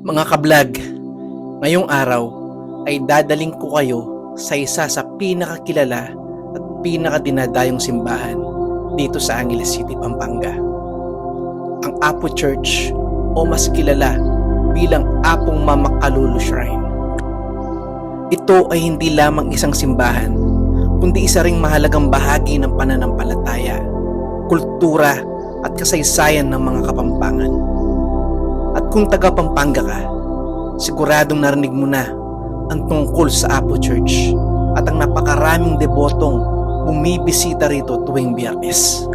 Mga kablog, ngayong araw ay dadaling ko kayo sa isa sa pinakakilala at pinakadinadayong simbahan dito sa Angeles City, Pampanga. Ang Apo Church o mas kilala bilang Apong Mama Kalulu Shrine. Ito ay hindi lamang isang simbahan, kundi isa ring mahalagang bahagi ng pananampalataya, kultura at kasaysayan ng mga Kapampangan. At kung taga Pampanga ka, siguradong narinig mo na ang tungkol sa Apo Church at ang napakaraming debotong bumibisita rito tuwing Biyernes.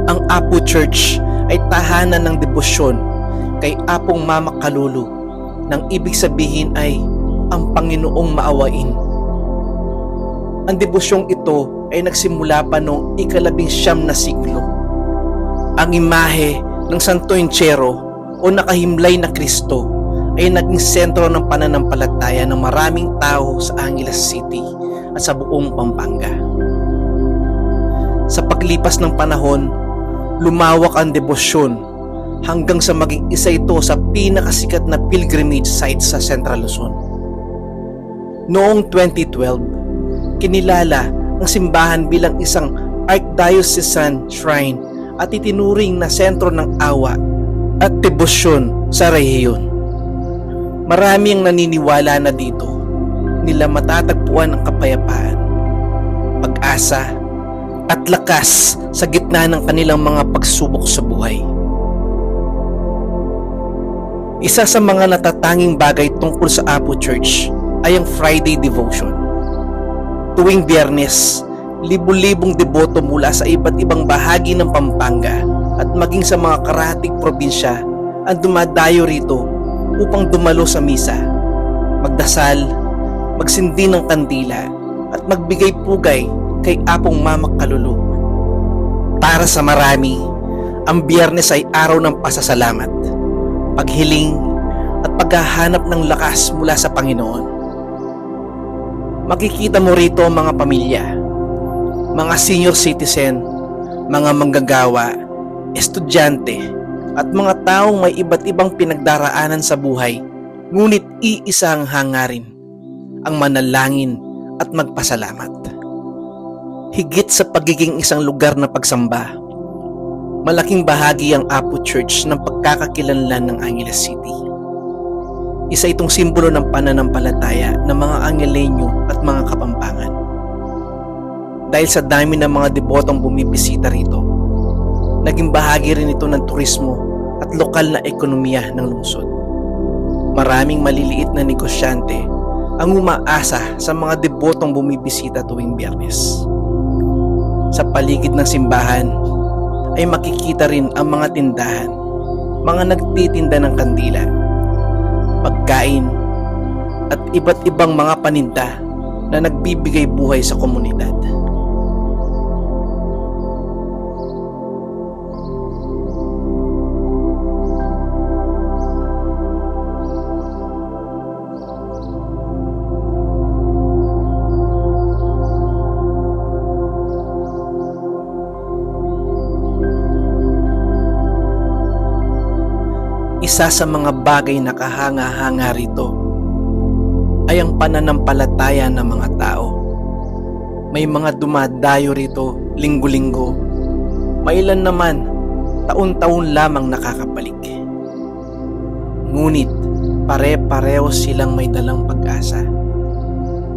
Ang Apo Church ay tahanan ng debosyon kay Apong Mama Kalulu, nang ibig sabihin ay ang Panginoong maawain. Ang debosyong ito ay nagsimula pa noong ika-19 na siglo. Ang imahe ng Santo Enchero o nakahimlay na Kristo ay naging sentro ng pananampalataya ng maraming tao sa Angeles City at sa buong Pampanga. Sa paglipas ng panahon, lumawak ang debosyon hanggang sa maging isa ito sa pinakasikat na pilgrimage site sa Central Luzon. Noong 2012, kinilala ang simbahan bilang isang Archdiocesan Shrine at itinuring na sentro ng awa at debosyon sa rehiyon. Marami ang naniniwala na dito nila matatagpuan ang kapayapaan, pag-asa at lakas sa gitna ng kanilang mga pagsubok sa buhay. Isa sa mga natatanging bagay tungkol sa Apo Church ay ang Friday Devotion. Tuwing Biyernes, libu-libong deboto mula sa iba't ibang bahagi ng Pampanga at maging sa mga karatig probinsya ang dumadayo rito upang dumalo sa misa, magdasal, magsindi ng kandila at magbigay pugay kay Apong Mama Kalulu. Para sa marami, ang Biyernes ay araw ng pasasalamat, paghiling at paghahanap ng lakas mula sa Panginoon. Makikita mo rito ang mga pamilya, mga senior citizen, mga manggagawa, estudyante at mga taong may iba't ibang pinagdaraanan sa buhay, ngunit iisa ang hangarin, ang manalangin at magpasalamat. Higit sa pagiging isang lugar na pagsamba, malaking bahagi ang Apo Church ng pagkakakilanlan ng Angeles City. Isa itong simbolo ng pananampalataya ng mga Angelenyo at mga Kapampangan. Dahil sa dami ng mga debotong bumibisita rito, naging bahagi rin ito ng turismo at lokal na ekonomiya ng lungsod. Maraming maliliit na negosyante ang umaasa sa mga debotong bumibisita tuwing Biyernes. Sa paligid ng simbahan ay makikita rin ang mga tindahan, mga nagtitinda ng kandila, pagkain at iba't ibang mga paninda na nagbibigay buhay sa komunidad. Isa sa mga bagay na kahanga-hanga rito ay ang pananampalataya ng mga tao. May mga dumadayo rito linggo-linggo, may ilan naman taon-taon lamang nakakabalik. Ngunit pare-pareho silang may dalang pag-asa,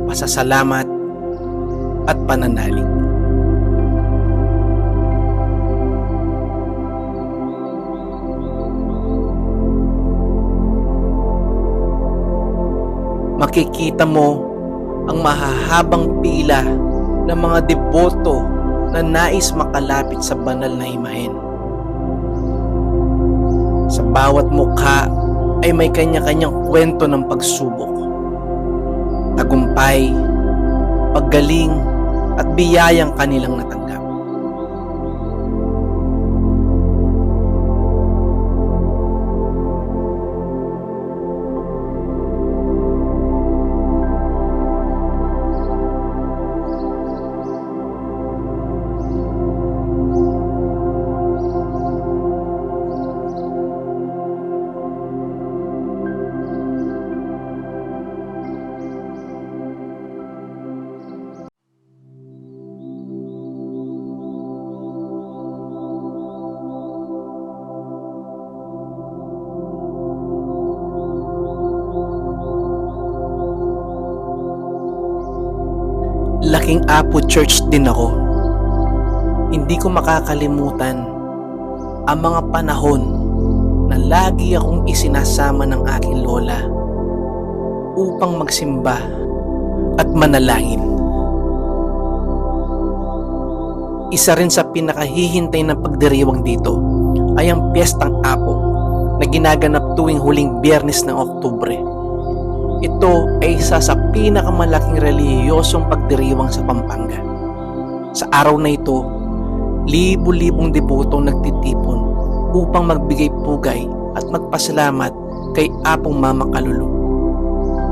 pasasalamat at pananalig. Makikita mo ang mahahabang pila ng mga deboto na nais makalapit sa banal na imahen. Sa bawat mukha ay may kanya-kanyang kwento ng pagsubok, tagumpay, paggaling at biyayang kanilang natanggap. Laking Apo Church din ako. Hindi ko makakalimutan ang mga panahon na lagi akong isinasama ng aking lola upang magsimba at manalangin. Isa rin sa pinakahihintay ng pagdiriwang dito ay ang Piyestang Apo na ginaganap tuwing huling Biyernes ng Oktubre. Ito ay isa sa pinakamalaking relihiyosong pagdiriwang sa Pampanga. Sa araw na ito, libu-libong debotong nagtitipon upang magbigay pugay at magpasalamat kay Apong Mama Kalulu.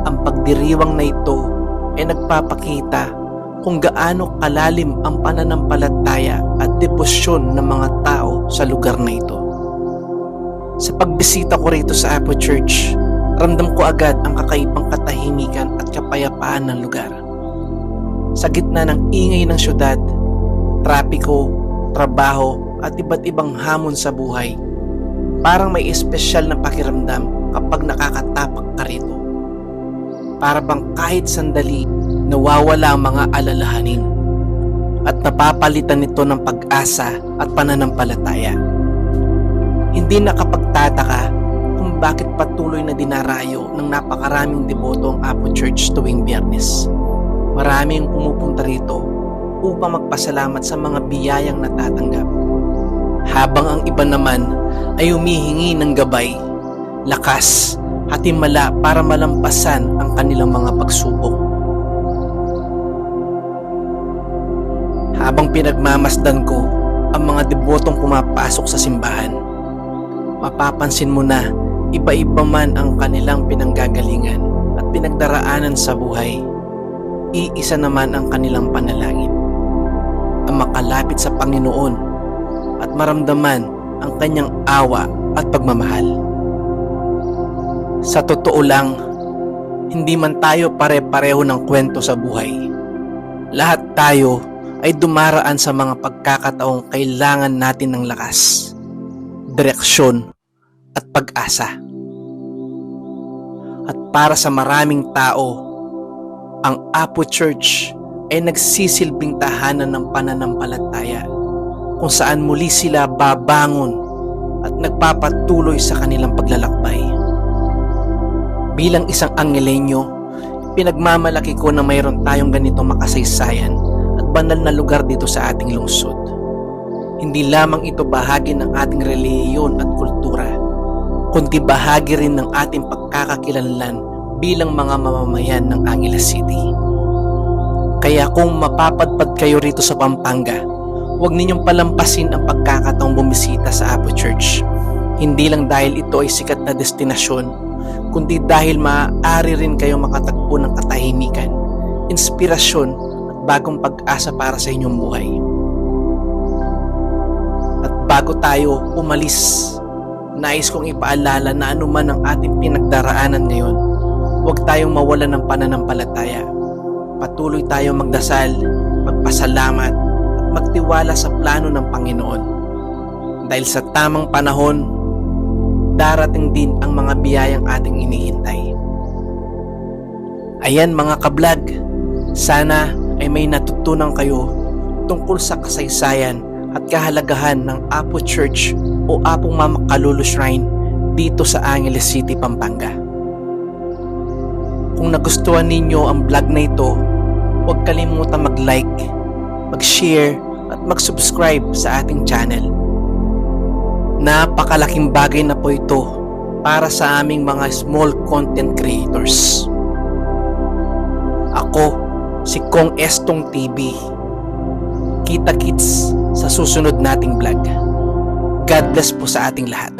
Ang pagdiriwang na ito ay nagpapakita kung gaano kalalim ang pananampalataya at debosyon ng mga tao sa lugar na ito. Sa pagbisita ko rito sa Apo Church, ramdam ko agad ang kakaibang katahimikan at kapayapaan ng lugar. Sa gitna ng ingay ng syudad, trapiko, trabaho at iba't ibang hamon sa buhay, parang may espesyal na pakiramdam kapag nakakatapak ka rito. Para bang kahit sandali, nawawala ang mga alalahanin at napapalitan nito ng pag-asa at pananampalataya. Hindi nakapagtataka kung bakit patuloy na dinarayo ng napakaraming deboto ang Apo Church tuwing Biyernes. Maraming pumupunta rito upang magpasalamat sa mga biyayang natatanggap, habang ang iba naman ay humihingi ng gabay, lakas at himala para malampasan ang kanilang mga pagsubok. Habang pinagmamasdan ko ang mga debotong pumapasok sa simbahan, mapapansin mo na iba-iba man ang kanilang pinanggagalingan at pinagdaraanan sa buhay, iisa naman ang kanilang panalangin: ang makalapit sa Panginoon at maramdaman ang kanyang awa at pagmamahal. Sa totoo lang, hindi man tayo pare-pareho ng kwento sa buhay. Lahat tayo ay dumaraan sa mga pagkakataong kailangan natin ng lakas, direksyon at pag-asa. At para sa maraming tao, ang Apo Church ay nagsisilbing tahanan ng pananampalataya kung saan muli sila babangon at nagpapatuloy sa kanilang paglalakbay. Bilang isang Angeleño, pinagmamalaki ko na mayroon tayong ganitong makasaysayan at banal na lugar dito sa ating lungsod. Hindi lamang ito bahagi ng ating relihiyon at kultura, kundi bahagi rin ng ating pagkakakilanlan bilang mga mamamayan ng Angeles City. Kaya kung mapapadpad kayo rito sa Pampanga, huwag ninyong palampasin ang pagkakataong bumisita sa Apo Church. Hindi lang dahil ito ay sikat na destinasyon, kundi dahil maaari rin kayong makatagpo ng katahimikan, inspirasyon at bagong pag-asa para sa inyong buhay. At bago tayo umalis, nais kong ipaalala na anuman ang ating pinagdaraanan ngayon, huwag tayong mawalan ng pananampalataya. Patuloy tayong magdasal, magpasalamat at magtiwala sa plano ng Panginoon. Dahil sa tamang panahon, darating din ang mga biyayang ating inihintay. Ayan mga kablog, sana ay may natutunan kayo tungkol sa kasaysayan at kahalagahan ng Apo Church o Apong Mama Kalulu Shrine dito sa Angeles City, Pampanga. Kung nagustuhan ninyo ang vlog na ito, huwag kalimutan mag-like, mag-share at mag-subscribe sa ating channel. Napakalaking bagay na po ito para sa aming mga small content creators. Ako, si Kong Estong TV. Kita-kits sa susunod nating vlog. God bless po sa ating lahat.